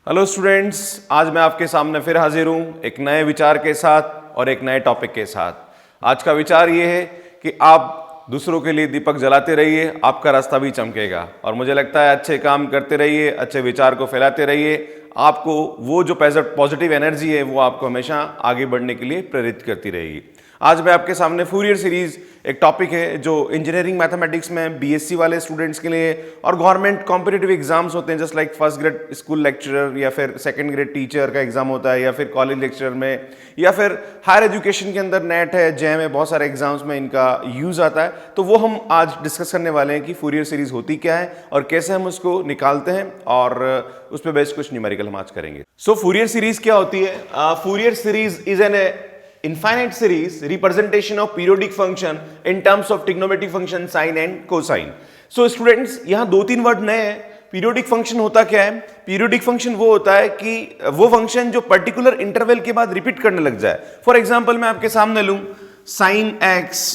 Hello students, आज मैं आपके सामने फिर हाजिर हूँ एक नए विचार के साथ और एक नए टॉपिक के साथ। आज का विचार ये है कि आप दूसरों के लिए दीपक जलाते रहिए, आपका रास्ता भी चमकेगा। और मुझे लगता है अच्छे काम करते रहिए, अच्छे विचार को फैलाते रहिए, आपको वो जो पॉजिटिव एनर्जी है वो आपको हमेशा आगे बढ़ने के लिए प्रेरित करती रहेगी। आज मैं आपके सामने फूरियर सीरीज एक टॉपिक है जो इंजीनियरिंग मैथमेटिक्स में बीएससी वाले स्टूडेंट्स के लिए और गवर्नमेंट कॉम्पिटिटिव एग्जाम्स होते हैं, just like first grade school lecturer या फिर सेकंड ग्रेड टीचर का एग्जाम होता है, या फिर कॉलेज लेक्चरर में, या फिर हायर एजुकेशन के अंदर नेट है, जेम है, बहुत सारे एग्जाम्स में इनका यूज आता है। तो वो हम आज डिस्कस करने वाले हैं कि फूरियर सीरीज होती क्या है और कैसे हम उसको निकालते हैं, और उस पर बेस्ड कुछ न्यूमेरिकल हम आज करेंगे। सो फूरियर सीरीज क्या होती है? Fourier series is an infinite series representation of periodic function in terms of trigonometric function sine and cosine. So students, यहां दो तीन वर्ड नए हैं। पीरियोडिक फंक्शन होता क्या है? पीरियोडिक फंक्शन वो होता है कि वो फंक्शन जो पर्टिकुलर इंटरवल के बाद रिपीट करने लग जाए। फॉर एग्जांपल मैं आपके सामने लूं sin x,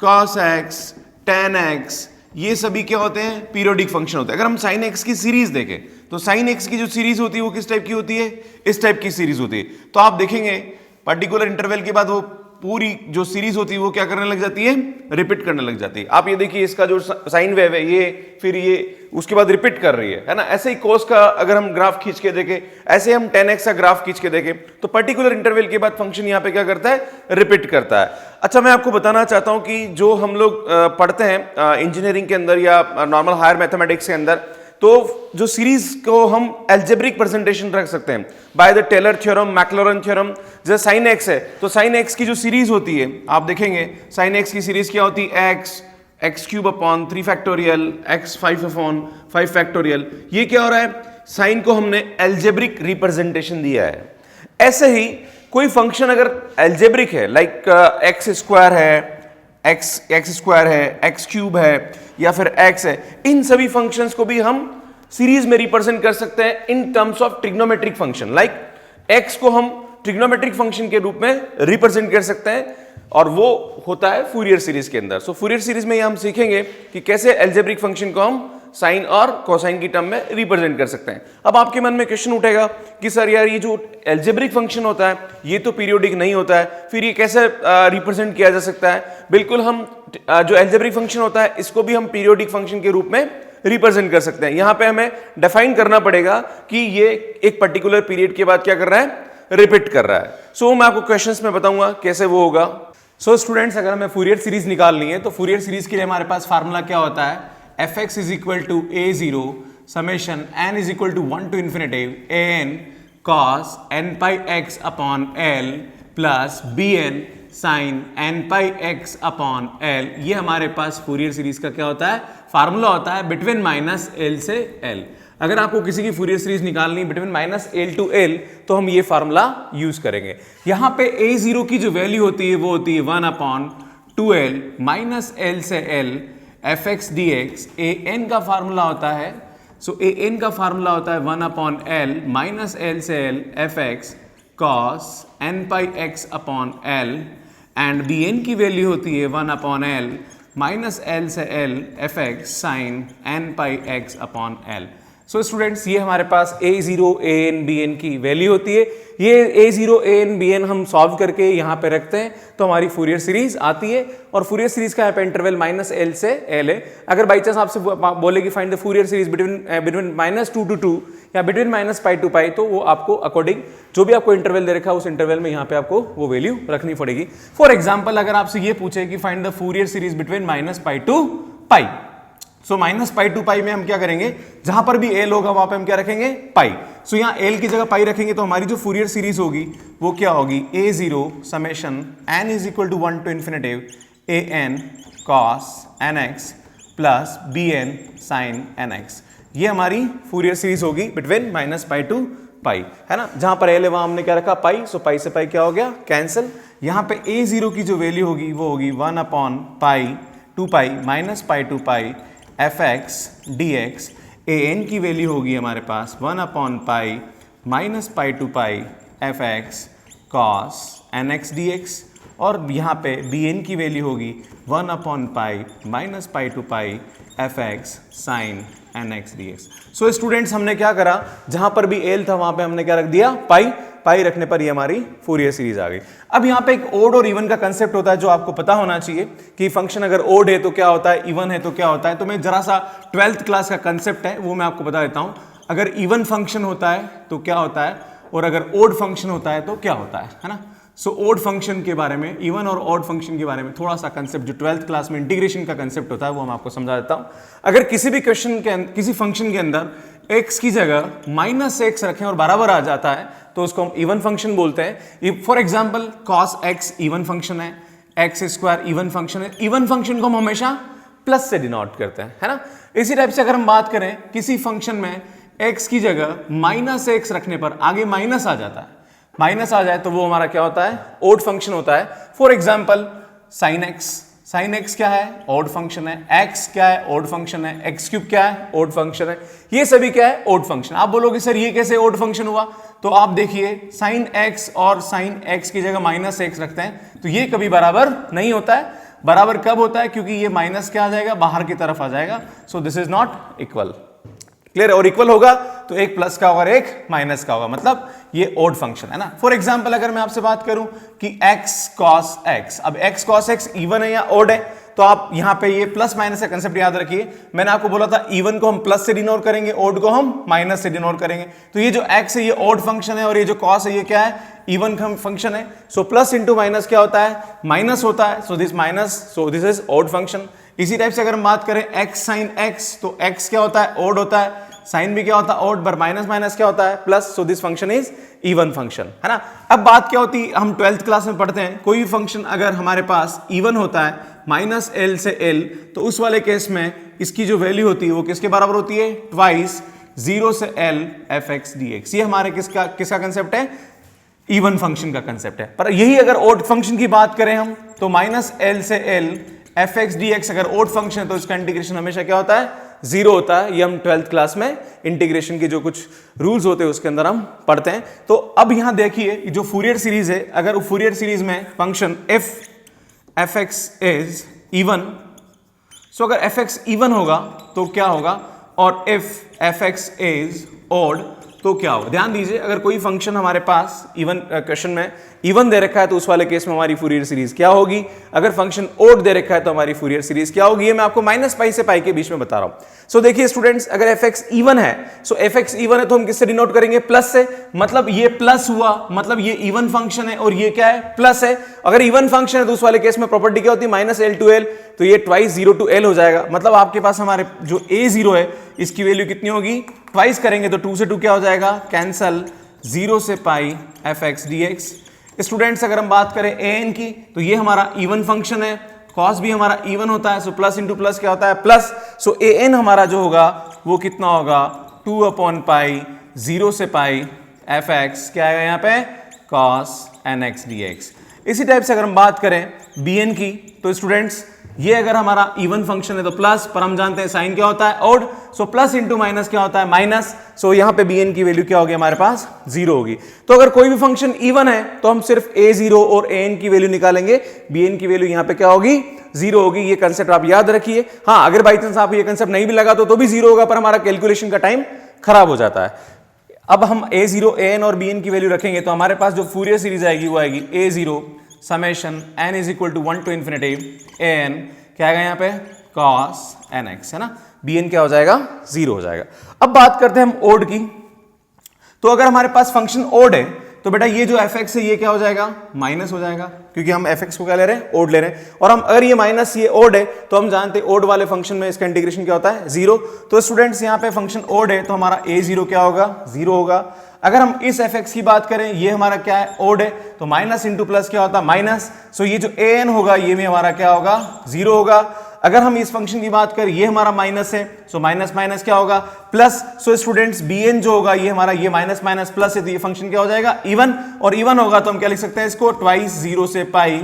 cos x, tan x, ये सभी क्या होते हैं? पीरियोडिक फंक्शन होते हैं। अगर हम sin x की सीरीज देखें तो sin x की जो सीरीज होती है वो किस टाइप की होती है? इस टाइप की सीरीज होती है। तो आप देखेंगे पर्टिकुलर इंटरवल के बाद वो पूरी जो सीरीज होती है वो क्या करने लग जाती है? रिपीट करने लग जाती है। आप ये देखिए, इसका जो साइन वेव है ये फिर ये उसके बाद रिपीट कर रही है ना। ऐसे ही कोस का अगर हम ग्राफ खींच के देखें, ऐसे हम 10x का ग्राफ खींच के देखें तो पर्टिकुलर इंटरवल के बाद फंक्शन यहाँ पे क्या करता है? रिपीट करता है। अच्छा, मैं आपको बताना चाहता हूं कि जो हम लोग पढ़ते हैं इंजीनियरिंग के अंदर या नॉर्मल हायर मैथमेटिक्स के अंदर, तो जो सीरीज को हम एल्जेब्रिक प्रेजेंटेशन रख सकते हैं by the Taylor theorem, Maclaurin theorem. जैसे साइन एक्स है तो साइन एक्स की जो सीरीज होती है आप देखेंगे, साइन एक्स की सीरीज क्या होती है? X cube upon 3 factorial, x 5 upon 5 factorial. ये क्या हो रहा है? साइन को हमने एल्जेब्रिक रिप्रेजेंटेशन दिया है। ऐसे ही कोई फंक्शन अगर एल्जेब्रिक है, लाइक एक्स स्क्वायर है, एक्स स्क्वायर है, एक्स क्यूब है, या फिर एक्स है, इन सभी फंक्शंस को भी हम सीरीज में रिप्रेजेंट कर सकते हैं in terms of trigonometric function. Like x को हम ट्रिग्नोमेट्रिक फंक्शन के रूप में रिप्रेजेंट कर सकते हैं, और वो होता है फूरियर सीरीज के अंदर। सो फूरियर सीरीज में हम सीखेंगे कि कैसे एल्जेब्रिक फंक्शन को हम साइन और कोसाइन की टर्म में रिप्रेजेंट कर सकते हैं। अब आपके मन में क्वेश्चन उठेगा कि सर यार, ये जो एल्जेब्रिक फंक्शन होता है ये तो पीरियोडिक नहीं होता है, फिर ये कैसे रिप्रेजेंट किया जा सकता है? बिल्कुल, हम जो एल्जेब्रिक फंक्शन होता है इसको भी हम पीरियोडिक फंक्शन के रूप में रिप्रेजेंट कर सकते हैं। यहां पे हमें डिफाइन करना पड़ेगा कि ये एक पर्टिकुलर पीरियड के बाद क्या कर रहा है? रिपीट कर रहा है। सो मैं आपको क्वेश्चंस में बताऊंगा कैसे वो होगा। सो स्टूडेंट्स, अगर हमें फूरियर सीरीज निकालनी है तो फूरियर सीरीज के लिए हमारे पास फार्मूला क्या होता है? fx is equal to a0 summation n is equal to 1 to infinitive an cos n pi x upon l plus bn sine n pi x upon l। ये हमारे पास फूरियर सीरीज का क्या होता है? फार्मूला होता है बिटवीन माइनस l से l। अगर आपको किसी की फूरियर सीरीज निकालनी between minus l to l तो हम ये फार्मूला यूज करेंगे। यहां पे a0 की जो वैल्यू होती है वो होती है 1 अपॉन 2l माइनस l से l f x d x. A n का फार्मूला होता है, सो ए एन का फार्मूला होता है 1 अपॉन एल माइनस एल से l f x cos n pi x upon l, and b n की वैल्यू होती है 1 अपॉन एल माइनस एल से l f x sine n pi x upon l. So students, ये हमारे पास a0 an bn की value होती है। ये a0 an bn हम सॉल्व करके यहाँ पे रखते हैं तो हमारी फूरियर सीरीज आती है, और फूरियर सीरीज का यहाँ पे इंटरवल माइनस l से l है। अगर बाई चांस आपसे बोले कि find the Fourier series between minus 2 to 2 या between minus pi to pi, तो वो आपको अकॉर्डिंग जो भी आपको इंटरवल दे रखा है उस इंटरवल में यहाँ पे आपको वो वैल्यू रखनी पड़ेगी। फॉर एग्जाम्पल, अगर आपसे ये पूछे कि find the Fourier series between minus pi to pi, so minus pi to pi में हम क्या करेंगे? जहां पर भी एल होगा वहां पे हम क्या रखेंगे? पाई। सो यहाँ एल की जगह पाई रखेंगे तो हमारी जो फूरियर सीरीज होगी वो क्या होगी? a0 summation n is equal to 1 to infinitive an cos nx plus bn sin nx। ये हमारी फूरियर सीरीज होगी between minus pi to pi, है ना। जहां पर एल है वहां हमने क्या रखा? पाई। सो पाई से पाई क्या हो गया? कैंसिल। यहाँ पे a0 की जो वैल्यू होगी वो होगी 1 upon pi to pi minus pi to pi f x d x. A n की वैल्यू होगी हमारे पास 1 upon pi minus pi to pi f x cos N x d x, और यहाँ पे बी एन की वैल्यू होगी 1 upon pi minus pi to pi f x sine n x d x. So students हमने क्या करा, जहां पर भी एल था वहां पे हमने क्या रख दिया, पाई। पाई रखने पर ये हमारी फूरियर सीरीज आ गई। अब यहाँ पे एक ओड और इवन का कंसेप्ट होता है जो आपको पता होना चाहिए कि फंक्शन अगर ओड है तो क्या होता है, इवन है तो क्या होता है। तो मैं जरा सा 12th क्लास का कंसेप्ट है वो मैं आपको बता देता हूं। अगर इवन फंक्शन होता है तो क्या होता है, और अगर ओड फंक्शन होता है तो क्या होता है ना। सो ओड फंक्शन के बारे में, इवन और ऑड फंक्शन के बारे में थोड़ा सा कंसेप्ट जो 12th क्लास में इंटीग्रेशन का कंसेप्ट होता है वो मैं आपको समझा देता हूं। अगर किसी भी क्वेश्चन के किसी फंक्शन के अंदर x की जगह -x रखें और बराबर आ जाता है तो उसको हम इवन फंक्शन बोलते हैं। For example cos x even function है, x² इवन फंक्शन है। इवन फंक्शन को हम हमेशा प्लस से डिनोट करते हैं, है ना। इसी टाइप से अगर हम बात करें किसी फंक्शन में x की जगह -x रखने पर आगे माइनस आ जाता है, माइनस आ जाए तो वो हमारा क्या होता है, ओड फंक्शन होता है। For example sin x, sin x क्या है, ओड फंक्शन है। x क्या है, ओड फंक्शन है। x³ क्या है, ओड फंक्शन है। ये सभी क्या है, ओड फंक्शन। आप बोलोगे सर ये कैसे ओड फंक्शन हुआ, तो आप देखिए sin x और sin x की जगह -x रखते हैं तो ये कभी बराबर नहीं होता है। बराबर कब होता है, क्योंकि ये माइनस क्या आ जाएगा, बाहर की तरफ आ जाएगा। सो this is not equal. Clear है। और इक्वल होगा तो एक प्लस का होगा और एक माइनस का होगा, मतलब ये ओड फंक्शन है ना। फॉर एग्जांपल अगर मैं आपसे बात करूं कि x cos x, अब x cos x इवन है या ओड है, तो आप यहां पे ये प्लस माइनस का कंसेप्ट याद रखिए। मैंने आपको बोला था इवन को हम प्लस से डिनोट करेंगे, ओड को हम माइनस से डिनोट करेंगे। तो ये जो x है ये ओड फंक्शन है और ये जो cos है ये क्या है, इवन फंक्शन है। सो प्लस इंटू माइनस क्या होता है, माइनस होता है। So this minus, so this is odd function. इसी टाइप से अगर हम बात करें x sin x, तो x क्या होता है, ओड होता है। साइन भी क्या होता है, ओड, पर माइनस माइनस क्या होता है, plus. So this function is even function, है ना। अब बात क्या होती है, हम 12th क्लास में पढ़ते हैं कोई भी फंक्शन अगर हमारे पास इवन होता है -l से l, तो उस वाले केस में इसकी जो वैल्यू होती है वो किसके बराबर होती है, ट्वाइस 0 से l f(x) dx। ये हमारे किसका कंसेप्ट है, इवन फंक्शन का कंसेप्ट है। पर यही अगर ओड फंक्शन की बात करें हम, तो -l से l f(x) dx अगर ओड फंक्शन है तो इसका इंटीग्रेशन हमेशा क्या होता है, 0 होता है। ये हम 12th क्लास में इंटीग्रेशन के जो कुछ रूल्स होते हैं उसके अंदर हम पढ़ते हैं। तो अब यहां देखिए जो फूरियर सीरीज है, अगर फूरियर सीरीज में फंक्शन f(x) इज इवन, सो अगर f(x) इवन होगा तो क्या होगा, और if f(x) इज ऑड तो क्या होगा। ध्यान दीजिए अगर कोई फंक्शन हमारे पास इवन क्वेश्चन में इवन दे रखा है तो उस वाले केस में हमारी फूरियर सीरीज क्या होगी। अगर फंक्शन ओड दे रखा है तो हमारी फूरियर सीरीज क्या होगी, ये मैं आपको -पाई से पाई के बीच में बता रहा हूं। सो देखिए स्टूडेंट्स, अगर f(x) इवन है, सो f(x) इवन है तो हम किससे डिनोट करेंगे, प्लस से। मतलब ये प्लस हुआ, मतलब ये इवन फंक्शन है और ये क्या है, प्लस है। अगर इवन फंक्शन है तो उस वाले केस में प्रॉपर्टी क्या होती है, -l to l, तो ये ट्वाइस 0 to l हो जाएगा। मतलब आपके पास हमारे जो a0 है इसकी वैल्यू कितनी होगी, ट्वाइस करेंगे तो 2 से 2 क्या हो जाएगा, कैंसल, 0 से पाई f(x) dx। स्टूडेंट्स अगर हम बात करें an की, तो ये हमारा इवन फंक्शन है, cos भी हमारा इवन होता है, सो प्लस इंटू प्लस क्या होता है, प्लस। सो an हमारा जो होगा वो कितना होगा, 2/पाई 0 से पाई f(x) क्या आएगा यहाँ पे, cos nx dx। इसी टाइप से अगर हम बात करें bn की, तो स्टूडेंट्स ये अगर हमारा इवन फंक्शन है तो प्लस, पर हम जानते हैं साइन क्या होता है, odd. So plus into minus क्या होता है, माइनस। सो यहाँ पे bn की वैल्यू क्या होगी हमारे पास, 0 होगी। तो अगर कोई भी फंक्शन इवन है तो हम सिर्फ a0 और an की वैल्यू निकालेंगे, bn की वैल्यू यहाँ पे क्या होगी, 0 होगी। ये कंसेप्ट आप याद रखिए। हाँ, अगर बाई चांस आप ये कंसेप्ट नहीं भी लगा तो भी 0 होगा, पर हमारा कैलकुलेशन का टाइम खराब हो जाता है। अब हम a0, an और bn की वैल्यू रखेंगे तो हमारे पास जो फूरियर सीरीज आएगी वो आएगी a0 summation n is equal to 1 to infinity an, क्या आएगा यहाँ पे, cos nx, है ना। bn क्या हो जाएगा, 0 हो जाएगा। अब बात करते हैं हम ओड की। तो अगर हमारे पास फंक्शन ओड है तो बेटा ये जो f(x) है ये क्या हो जाएगा, माइनस हो जाएगा, क्योंकि हम f(x) को क्या ले रहे हैं, ओड ले रहे हैं। और हम अगर ये माइनस ये ओड है तो हम जानते हैं ओड वाले फंक्शन में इसका इंटीग्रेशन क्या होता है, 0। तो स्टूडेंट्स यहाँ पे फंक्शन ओड है तो हमारा a0 क्या होगा, 0 होगा। अगर हम इस f(x) की बात करें, ये हमारा क्या है, ओड है, तो माइनस इंटू प्लस क्या होता है, माइनस। सो ये जो an होगा ये भी हमारा क्या होगा, 0 होगा। अगर हम इस फंक्शन की बात करें, ये हमारा माइनस है, सो माइनस माइनस क्या होगा, प्लस। सो स्टूडेंट्स bn जो होगा ये हमारा ये माइनस माइनस प्लस है, तो ये फंक्शन क्या हो जाएगा, इवन। और इवन होगा तो हम क्या लिख सकते हैं इसको, ट्वाइस 0 से पाई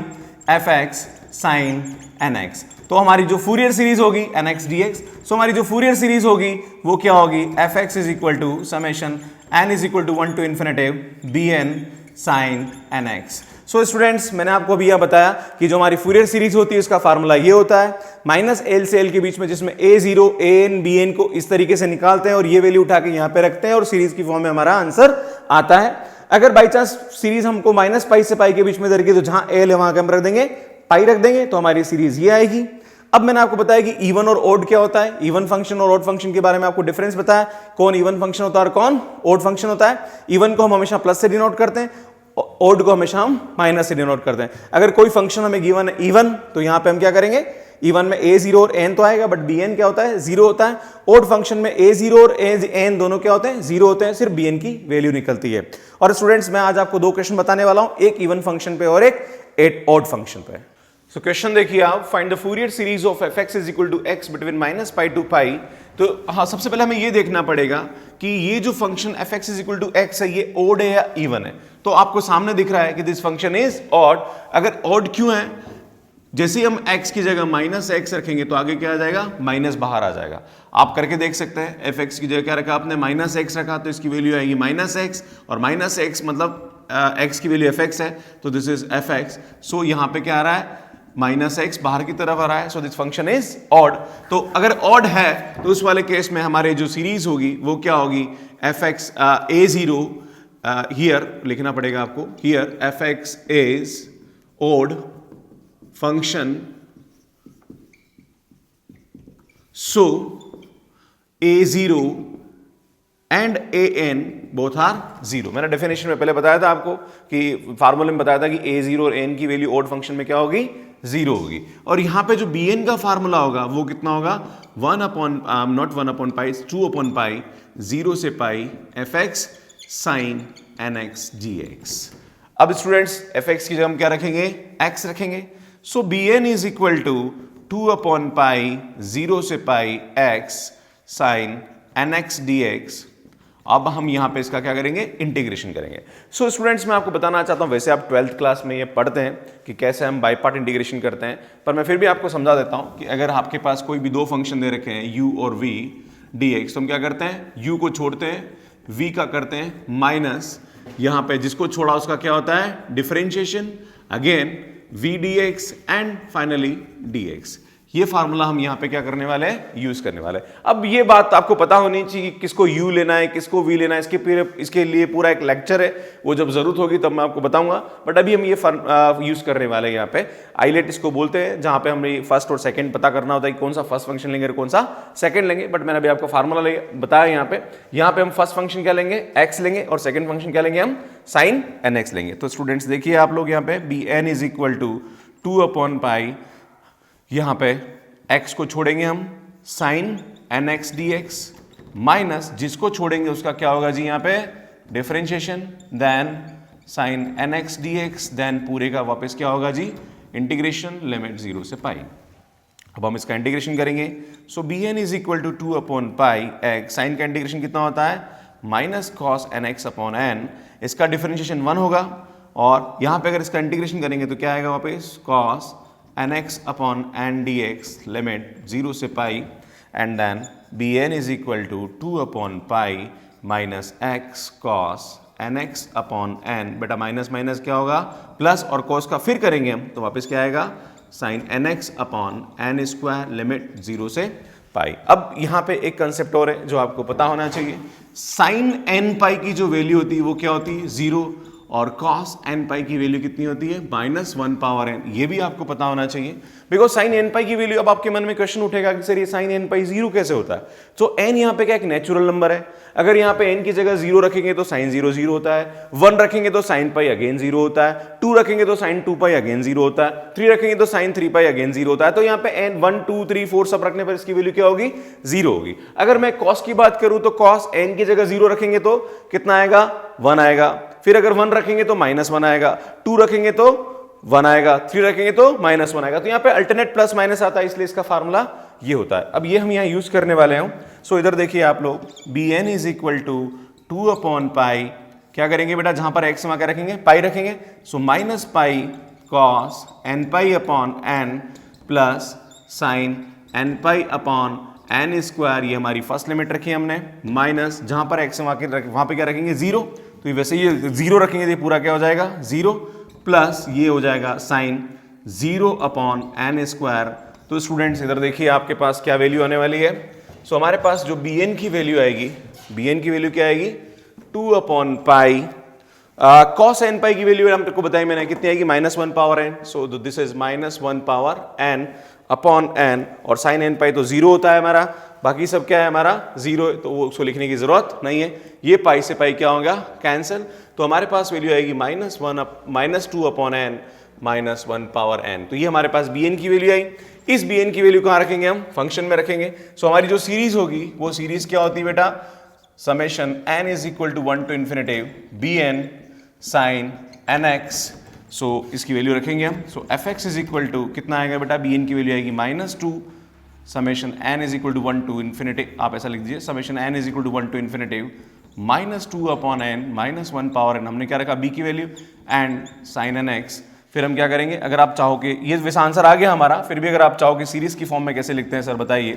f(x) sin nx। तो हमारी जो फूरियर सीरीज होगी nx dx, सो हमारी जो फूरियर सीरीज होगी वो क्या होगी, f(x) is equal to summation n is equal to 1 to infinity bn sin nx। So students, मैंने आपको अभी यह बताया कि जो हमारी फूरियर सीरीज होती है उसका फार्मूला ये होता है माइनस एल से एल के बीच में, जिसमें a0 an bn को इस तरीके से निकालते हैं और ये वैल्यू उठा के यहां पे रखते हैं और सीरीज की फॉर्म में हमारा आंसर आता है। अगर बाई चांस सीरीज हमको माइनस पाई से पाई के बीच में दे रखी, तो जहां एल है वहां हम रख देंगे पाई रख देंगे, तो हमारी सीरीज ये आएगी। अब मैंने आपको बताया कि इवन और ओड क्या होता है, इवन फंक्शन और ओड फंक्शन के बारे में आपको डिफरेंस बताया, कौन इवन फंक्शन होता है और कौन ओड फंक्शन होता है। इवन को हम हमेशा प्लस से डिनोट करते हैं, ओड को हमेशा हम माइनस से डिनोट करते हैं। अगर कोई फंक्शन हमें गिवन है इवन, तो यहां पे हम क्या करेंगे, इवन में a0 और n तो आएगा, बट bn क्या होता है, 0 होता है। ओड फंक्शन में a0 और n दोनों क्या होते हैं, 0 होते हैं, सिर्फ bn की वैल्यू निकलती है। और स्टूडेंट्स, मैं आज आपको 2 क्वेश्चन बताने वाला हूं, एक इवन फंक्शन पे और एक ओड फंक्शन पे। सो क्वेश्चन देखिए आप, find the Fourier series of fx is equal to x between minus pi to pi. तो हाँ, सबसे पहले हमें ये देखना पड़ेगा कि ये जो function fx is equal to x है, ये ओड है या इवन है। तो आपको सामने दिख रहा है कि दिस फंक्शन इज ऑड। अगर ऑड क्यों है, जैसे ही हम x की जगह माइनस एक्स रखेंगे तो आगे क्या आ जाएगा, माइनस बाहर आ जाएगा। आप करके देख सकते हैं, fx की जगह क्या रखा आपने, माइनस एक्स रखा, तो इसकी वैल्यू आएगी माइनस एक्स, और माइनस एक्स मतलब x की वैल्यू fx है, तो दिस इज fx। सो यहां पे क्या आ रहा है, माइनस एक्स बाहर की तरफ आ रहा है, so this function is odd. तो अगर ऑड है तो उस वाले केस में हमारे जो सीरीज होगी वो क्या होगी, fx a0 हियर लिखना पड़ेगा आपको, here fx is odd function, so a0 and an both are 0। मैंने डेफिनेशन में पहले बताया था आपको कि फार्मूले में बताया था कि a0 और n की वैल्यू ऑड फंक्शन में क्या होगी, 0 होगी। और यहां पे जो bn का फार्मूला होगा वो कितना होगा, 1 upon not 1 upon pi, 2 upon pi 0 से pi fx sin nx dx। अब स्टूडेंट्स, fx की जगह हम क्या रखेंगे, x रखेंगे। So bn is equal to 2 upon pi 0 से पाई x sin nx dx। अब हम यहां पे इसका क्या करेंगे, इंटीग्रेशन करेंगे। सो स्टूडेंट्स, मैं आपको बताना चाहता हूं, वैसे आप 12th क्लास में ये पढ़ते हैं कि कैसे हम बाई पार्ट इंटीग्रेशन करते हैं, पर मैं फिर भी आपको समझा देता हूं कि अगर आपके पास कोई भी 2 फंक्शन दे रखे हैं u और v dx, तो हम क्या करते हैं, u को छोड़ते हैं, v का करते हैं माइनस, यहां पे जिसको छोड़ा उसका क्या होता है, differentiation, again v dx and finally dx। ये फार्मूला हम यहां पे क्या करने वाले हैं, यूज करने वाले हैं। अब ये बात आपको पता होनी चाहिए कि किसको u लेना है, किसको v लेना है, इसके लिए पूरा एक लेक्चर है, वो जब जरूरत होगी तब मैं आपको बताऊंगा। बट अभी हम ये यूज करने वाले हैं यहाँ पे। आइलेट इसको बोलते हैं, जहां पे हमें फर्स्ट और सेकंड पता करना होता है कि कौन सा फर्स्ट फंक्शन लेंगे और कौन सा सेकंड लेंगे। बट मैंने अभी आपको फार्मूला बताया यहाँ पे हम फर्स्ट फंक्शन क्या लेंगे, x लेंगे, और सेकंड फंक्शन क्या लेंगे, हम sin nx लेंगे। तो स्टूडेंट्स देखिए आप लोग, यहाँ पे bn is equal to 2 upon pi, यहां पे x को छोड़ेंगे हम, sin nx dx, माइनस जिसको छोड़ेंगे उसका क्या होगा जी, यहां पे differentiation, then sin nx dx, then पूरे का वापस क्या होगा जी, इंटीग्रेशन, लिमिट 0 से पाई। अब हम इसका इंटीग्रेशन करेंगे। So bn is equal to 2 upon pi x, sine का इंटीग्रेशन कितना होता है, minus cos nx upon n, इसका डिफरेंशिएशन 1 होगा, और यहां पे अगर इसका इंटीग्रेशन करेंगे तो क्या आएगा वापस, cos nx upon n dx, limit 0 से पाई, and then bn is equal to 2 upon pi minus x cos nx upon n। बेटा माइनस माइनस क्या होगा, प्लस, और cos का फिर करेंगे हम तो वापस क्या आएगा, sin nx upon n square, limit 0 से पाई। अब यहाँ पे एक कंसेप्ट और है जो आपको पता होना चाहिए, sin n पाई की जो वैल्यू होती है वो क्या होती है, 0, और cos n पाई की वैल्यू कितनी होती है, -1 पावर n। ये भी आपको पता होना चाहिए, बिकॉज sin n पाई की वैल्यू, अब आपके मन में क्वेश्चन उठेगा कि सर ये sin n पाई 0 कैसे होता है। तो n यहाँ पे क्या एक नेचुरल नंबर है, अगर यहाँ पे n की जगह 0 रखेंगे तो sin 0 0 होता है, 1 रखेंगे तो sin पाई अगेन 0 होता है, 2 रखेंगे तो sin 2 पाई अगेन 0 होता है, 3 रखेंगे तो sin 3 पाई अगेन 0 होता है। तो यहाँ पे n 1 2 3 4 सब रखने पर इसकी वैल्यू क्या होगी, 0 होगी। अगर मैं cos की बात करूं तो cos n की जगह 0 रखेंगे तो कितना आएगा, 1 आएगा, फिर अगर 1 रखेंगे तो -1 आएगा, 2 रखेंगे तो 1 आएगा, 3 रखेंगे तो -1 आएगा। तो यहाँ पे अल्टरनेट प्लस माइनस आता है, इसलिए इसका फार्मूला ये होता है। अब ये हम यहाँ यूज करने वाले हैं। सो इधर देखिए आप लोग, bn is equal to 2 upon pi, क्या करेंगे बेटा, जहां पर x वहां क्या रखेंगे, पाई रखेंगे। सो minus pi cos n pi upon n plus sign n pi upon n square, ये हमारी फर्स्ट लिमिट रखी है हमने, माइनस जहां पर x वहां पे क्या रखेंगे 0, तो वैसे ये 0 रखेंगे तो पूरा क्या हो जाएगा 0, प्लस ये हो जाएगा साइन 0/n²। तो स्टूडेंट्स इधर देखिए आपके पास क्या वैल्यू आने वाली है। सो हमारे पास जो bn की वैल्यू आएगी, bn की वैल्यू क्या आएगी 2/π cos n पाई की वैल्यू हमको बताई मैंने कितनी आएगी -1/n। So this is -1/n upon n, और साइन n पाई तो 0 होता है हमारा, बाकी सब क्या है हमारा 0 है, तो वो उसको लिखने की जरूरत नहीं है। ये पाई से पाई क्या होगा कैंसिल, तो हमारे पास वैल्यू आएगी -2/n -1/n। तो ये हमारे पास bn की वैल्यू आई। इस bn की वैल्यू कहाँ रखेंगे हम, फंक्शन में रखेंगे। सो हमारी जो सीरीज होगी वो सीरीज क्या होती है बेटा, summation n is equal to 1 to infinity bn sin nx। So इसकी वैल्यू रखेंगे हम। So fx is equal to कितना आएगा बेटा, bn की वैल्यू आएगी -2 summation n is equal to 1 to infinity, आप ऐसा लिख दीजिए summation n is equal to 1 to infinity -2/n -1/n। हमने क्या रखा b की वैल्यू एंड sin nx। फिर हम क्या करेंगे, अगर आप चाहो कि ये वैसे आंसर आ गया हमारा, फिर भी अगर आप चाहो कि सीरीज की फॉर्म में कैसे लिखते हैं सर बताइए,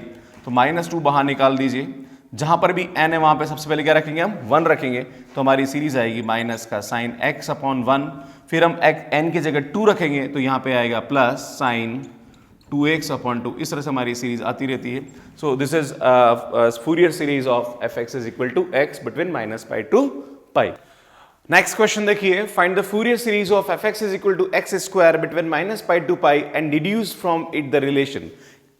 तो -2 बाहर निकाल दीजिए, जहां पर भी n है वहां पे सबसे पहले क्या रखेंगे हम 1 रखेंगे, तो हमारी सीरीज आएगी माइनस का साइन x/1। फिर हम n की जगह 2 रखेंगे तो यहाँ पे आएगा प्लस साइन 2x/2। इस तरह से हमारी सीरीज आती रहती है। So this is Fourier series of fx is equal to x between -π to π। Next question देखिए, find the Fourier series of fx is equal to x² between -π to π and deduce from it the relation.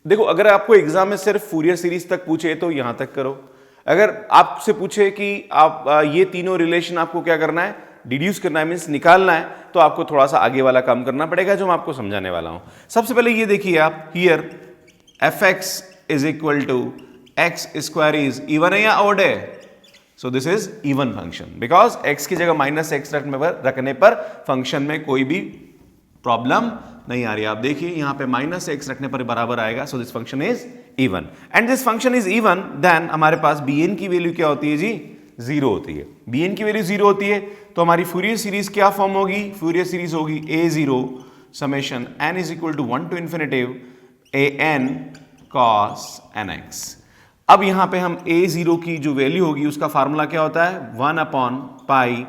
देखो अगर आपको exam में सिर्फ Fourier series तक पूछे तो यहां तक करो, अगर आपसे पूछे कि आप ये तीनों रिलेशन आपको क्या करना है, डिड्यूस करना है, मीन्स निकालना है, तो आपको थोड़ा सा आगे वाला काम करना पड़ेगा जो मैं आपको समझाने वाला हूं। सबसे पहले ये देखिए आप, here fx is equal to x² is even है या ऑड है, so this is even function because x की जगह -x रखने पर फंक्शन में कोई भी प्रॉब्लम नहीं आ रही। आप देखिए यहां पे -x रखने पर बराबर आएगा, so this function is even and this function is even, then हमारे पास bn की वैल्यू क्या होती है जी 0 होती है। bn की वैल्यू 0 होती है तो हमारी फूरियर सीरीज क्या फॉर्म होगी, फूरियर सीरीज होगी a0 summation n is equal to 1 to infinity an cos nx। अब यहां पे हम a0 की जो वैल्यू होगी उसका फार्मूला क्या होता है 1/π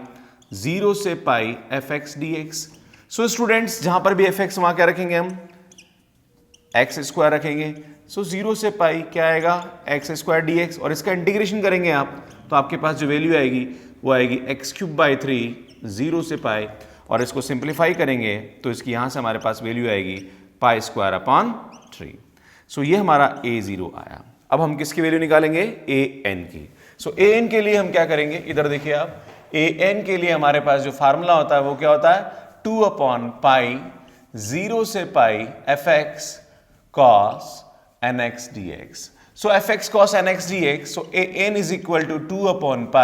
0 से π fx dx। सो स्टूडेंट्स जहां पर भी fx वहां क्या रखेंगे हम x² रखेंगे। सो 0 से π क्या आएगा x² dx, और इसका इंटीग्रेशन करेंगे आप तो आपके पास जो वैल्यू आएगी वो आएगी x³ 0 से π, और इसको सिंप्लीफाई करेंगे तो इसकी यहां से हमारे पास वैल्यू आएगी π²/3। सो ये हमारा a0 आया। अब हम किसकी वैल्यू निकालेंगे, an की। सो an के लिए हम क्या करेंगे, इधर देखिए आप, an के लिए हमारे पास जो फार्मूला होता है वो क्या होता है 2/π 0 से π fx cos nx dx। So fx cos nx dx, so an is equal to 2/π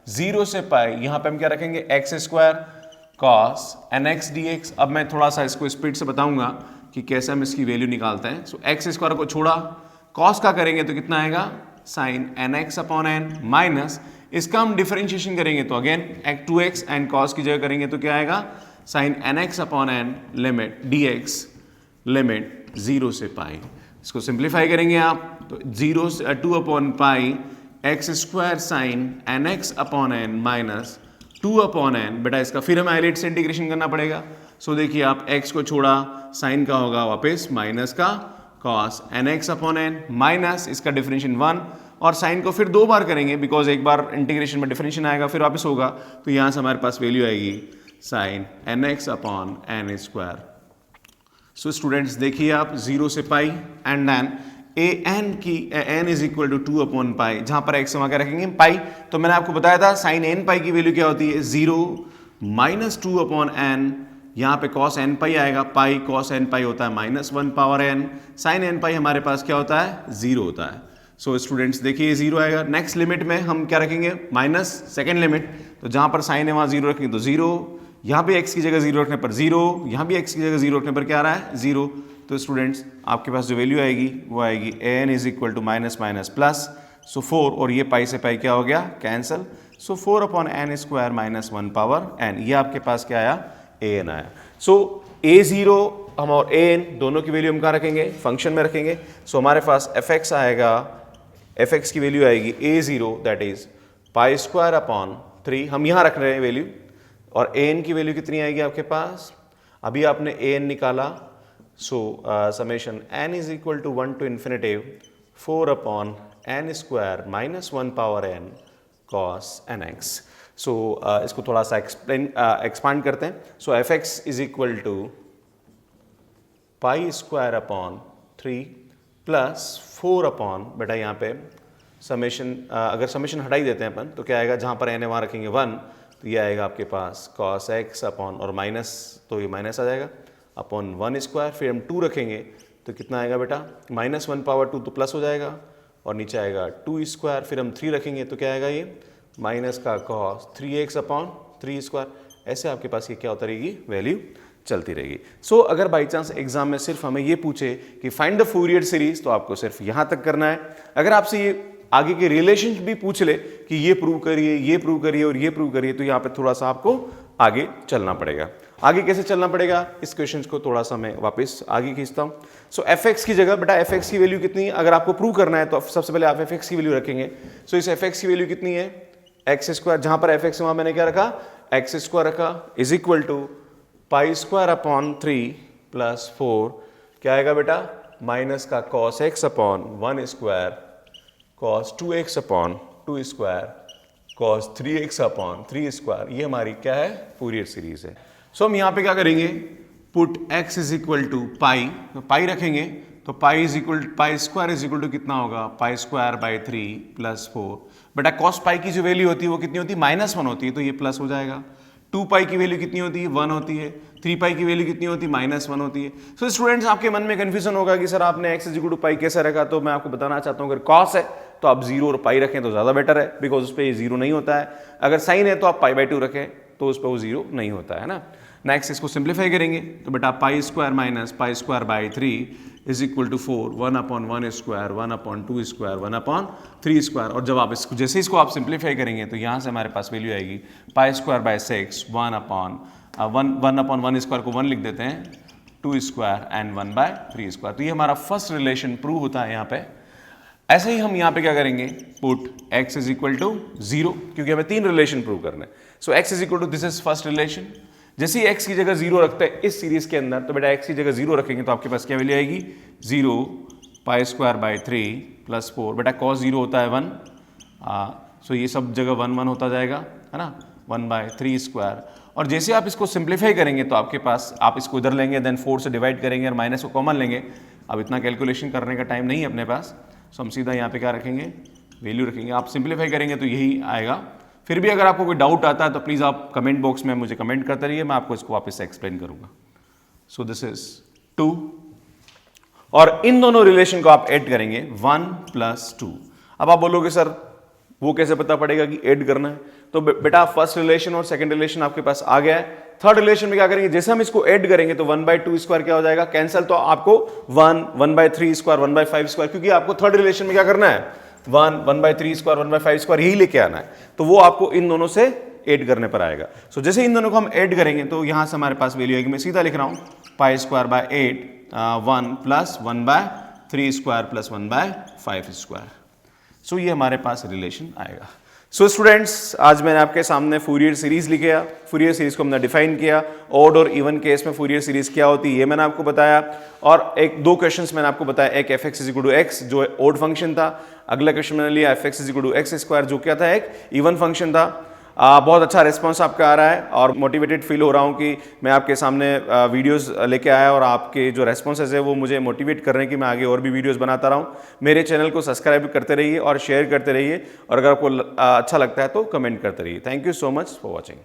0 से π, यहां पे हम क्या रखेंगे x² cos nx dx। अब मैं थोड़ा सा इसको स्पीड से बताऊंगा कि कैसे हम इसकी वैल्यू निकालते हैं। सो x² को छोड़ा, cos का करेंगे तो कितना आएगा sin nx/n माइनस इसका हम डिफरेंशिएशन करेंगे तो अगेन 2x एंड cos की जगह करेंगे तो क्या आएगा sin nx/n limit dx limit 0 से π। इसको सिंप्लीफाई करेंगे आप तो 0 से 2/π x² sin nx/n minus 2/n। बेटा इसका फिर हमें आइलेट से इंटीग्रेशन करना पड़ेगा। सो देखिए आप x को छोड़ा, साइन का होगा वापस माइनस का cos nx/n माइनस इसका डिफरेंशिएशन 1, और साइन को फिर 2 बार करेंगे बिकॉज एक बार इंटीग्रेशन में डिफरेंशिएशन आएगा फिर वापस होगा, तो यहां से हमारे पास वैल्यू आएगी sin nx/n²। सो स्टूडेंट्स देखिए आप 0 से π एंड देन an की n इज इक्वल टू 2/π, जहां पर x वहां क्या रखेंगे पाई। तो मैंने आपको बताया था sin nπ की वैल्यू क्या होती है 0 - 2/n, यहाँ पे cos nπ आएगा, पाई cos nπ होता है -1/n, sin nπ हमारे पास क्या होता है 0 होता है। सो स्टूडेंट्स देखिए 0 आएगा। नेक्स्ट लिमिट में हम क्या रखेंगे माइनस सेकेंड लिमिट, तो जहाँ पर साइन है वहाँ 0 रखेंगे तो 0, यहाँ भी x की जगह 0 रखने पर 0, यहाँ भी x की जगह 0 रखने पर क्या आ रहा है 0। तो स्टूडेंट्स आपके पास जो वैल्यू आएगी वो आएगी an is equal to minus minus plus, so 4, और ये पाई से पाई क्या हो गया कैंसिल, सो 4/n² माइनस 1/n, ये आपके पास क्या आया an आया। सो a0 हम और an दोनों की वैल्यू हम कहाँ रखेंगे फंक्शन में रखेंगे। सो हमारे पास fx आएगा, fx की वैल्यू आएगी a0 दैट इज π² अपॉन 3, हम यहाँ रख रहे हैं वैल्यू और ए एन की वैल्यू कितनी आएगी आपके पास, अभी आपने ए एन निकाला, so summation N is equal to 1 to infinity 4 upon N square minus 1 power N cos N X. So इसको थोड़ा सा एक्सपांड करते हैं। So F x is equal to pi square upon 3 plus 4 upon, बेटा यहाँ पे summation, अगर summation हटा ही देते हैं अपन तो क्या आएगा, जहाँ पर एन है वहाँ रखेंगे 1, तो ये आएगा आपके पास कॉस एक्स अपॉन, और माइनस तो ये माइनस आ जाएगा, अपॉन 1 स्क्वायर, फिर हम 2 रखेंगे तो कितना आएगा बेटा, माइनस 1 पावर 2 तो प्लस हो जाएगा, और नीचे आएगा 2 स्क्वायर, फिर हम 3 रखेंगे तो क्या आएगा, ये माइनस का कॉस 3x अपॉन 3 स्क्वायर। ऐसे आपके पास ये क्या होता रहेगी, वैल्यू चलती रहेगी। सो अगर बाई चांस एग्जाम में सिर्फ हमें ये पूछे कि फाइंड द फूरियर सीरीज, तो आपको सिर्फ यहाँ तक करना है। अगर आपसे ये आगे के रिलेशन भी पूछ ले कि ये प्रूव करिए, ये प्रूव करिए और ये प्रूव करिए, तो यहाँ पे थोड़ा सा आपको आगे चलना पड़ेगा। आगे कैसे चलना पड़ेगा, इस क्वेश्चन को थोड़ा सा मैं वापस आगे खींचता हूँ। सो एफ एक्स की जगह बेटा एफ एक्स की वैल्यू कितनी है, अगर आपको प्रूव करना है तो सबसे पहले आप एफ एक्स की वैल्यू रखेंगे। सो इस एफ एक्स की वैल्यू कितनी है, एक्स स्क्वायर, जहां पर एफ एक्स वहां मैंने क्या रखा, एक्स स्क्वायर रखा, is equal to pi square upon 3 plus 4, क्या आएगा बेटा, माइनस का cos x upon 1 square cos 2x upon 2 square cos 3x upon 3 square. ये हमारी क्या है, फूरियर सीरीज है। सो हम यहाँ पे क्या करेंगे, put x is equal to pi, तो पाई रखेंगे तो pi square is equal to कितना होगा, पाई स्क्वायर बाई 3 प्लस 4। बेटा कॉस पाई की जो वैल्यू होती है वो कितनी होती है, -1 होती है, तो ये प्लस हो जाएगा। 2 पाई की वैल्यू कितनी होती है, 1 होती है। 3 पाई की वैल्यू कितनी होती है, -1 होती है। सो स्टूडेंट्स आपके मन में कंफ्यूजन होगा कि सर आपने x इज इक्वल टू पाई कैसे रखा, तो मैं आपको बताना चाहता हूँ अगर कॉस है तो आप 0 और पाई रखें तो ज़्यादा बेटर है, बिकॉज उस पर ये 0 नहीं होता है। अगर साइन है तो आप पाई बाई 2 रखें तो उस पर वो 0 नहीं होता है ना। नेक्स्ट इसको सिंप्लीफाई करेंगे तो बेटा pi square minus pi square by 3 is equal to 4, 1 upon 1 square 1 upon 2 square 1 upon 3 square. और जब आप इसको जैसे इसको आप सिंप्लीफाई करेंगे तो यहाँ से हमारे पास वैल्यू आएगी पाई स्क्वायर बाई 6 1 अपॉन 1 स्क्वायर को 1 लिख देते हैं, 2 स्क्वायर एंड 1 बाय 3 स्क्वायर। तो ये हमारा फर्स्ट रिलेशन प्रूव होता है यहाँ पे। ऐसे ही हम यहाँ पे क्या करेंगे, put x is equal to 0, क्योंकि हमें 3 रिलेशन प्रूव करने हैं। So x is equal to, this is first relation. जैसे ही x की जगह 0 रखते हैं इस सीरीज के अंदर, तो बेटा x की जगह 0 रखेंगे तो आपके पास क्या वैल्यू आएगी, 0 पाई स्क्वायर बाई 3 प्लस 4। बेटा cos 0 होता है 1, सो ये सब जगह 1 1 होता जाएगा, है ना, 1 बाय 3 स्क्वायर। और जैसे आप इसको सिंप्लीफाई करेंगे तो आपके पास, आप इसको इधर लेंगे देन 4 से डिवाइड करेंगे और माइनस को कॉमन लेंगे। अब इतना कैलकुलेशन करने का टाइम नहीं है अपने पास, सो हम सीधा यहाँ पे क्या रखेंगे, वैल्यू रखेंगे। आप सिंप्लीफाई करेंगे तो यही आएगा। फिर भी अगर आपको कोई डाउट आता है तो प्लीज़ आप कमेंट बॉक्स में मुझे कमेंट करते रहिए, मैं आपको इसको वापस से एक्सप्लेन करूँगा। सो दिस इज 2, और इन दोनों रिलेशन को आप ऐड करेंगे 1 प्लस 2। अब आप बोलोगे सर वो कैसे पता पड़ेगा कि ऐड करना है, तो बेटा फर्स्ट रिलेशन और सेकंड रिलेशन आपके पास आ गया है। थर्ड रिलेशन में क्या करेंगे, जैसे हम इसको ऐड करेंगे तो 1 बाई 2 स्क्वायर क्या हो जाएगा, कैंसिल, तो आपको 1 बाई 3 स्क्वायर 1 बाई 5 स्क्वायर, क्योंकि आपको थर्ड रिलेशन में क्या करना है, 1 बाई 3 स्क्वायर 1 बाई 5 स्क्वायर यही लेके आना है, तो वो आपको इन दोनों से ऐड करने पर आएगा। सो जैसे इन दोनों को हम ऐड करेंगे तो यहां से हमारे पास वैल्यू आएगी, मैं सीधा लिख रहा हूं, pi square by 8 1 plus 1 by 3 square plus 1 by 5 square. So ये हमारे पास रिलेशन आएगा। सो स्टूडेंट्स आज मैंने आपके सामने फूरियर सीरीज लिखा, फूरियर सीरीज को हमने डिफाइन किया, ऑड और इवन केस में फूरियर सीरीज क्या होती है ये मैंने आपको बताया, और एक 2 क्वेश्चंस मैंने आपको बताया, एक f x is equal to x जो ऑड फंक्शन था, अगला क्वेश्चन मैंने लिया f x is equal to x square जो क्या था, एक इवन फंक्शन था। बहुत अच्छा रिस्पॉन्स आपका आ रहा है और मोटिवेटेड फील हो रहा हूँ कि मैं आपके सामने वीडियोस लेके आया, और आपके जो रेस्पॉन्सेज है वो मुझे मोटिवेट कर रहे हैं कि मैं आगे और भी वीडियोस बनाता रहूँ। मेरे चैनल को सब्सक्राइब करते रहिए और शेयर करते रहिए, और अगर आपको अच्छा लगता है तो कमेंट करते रहिए। Thank you so much for watching.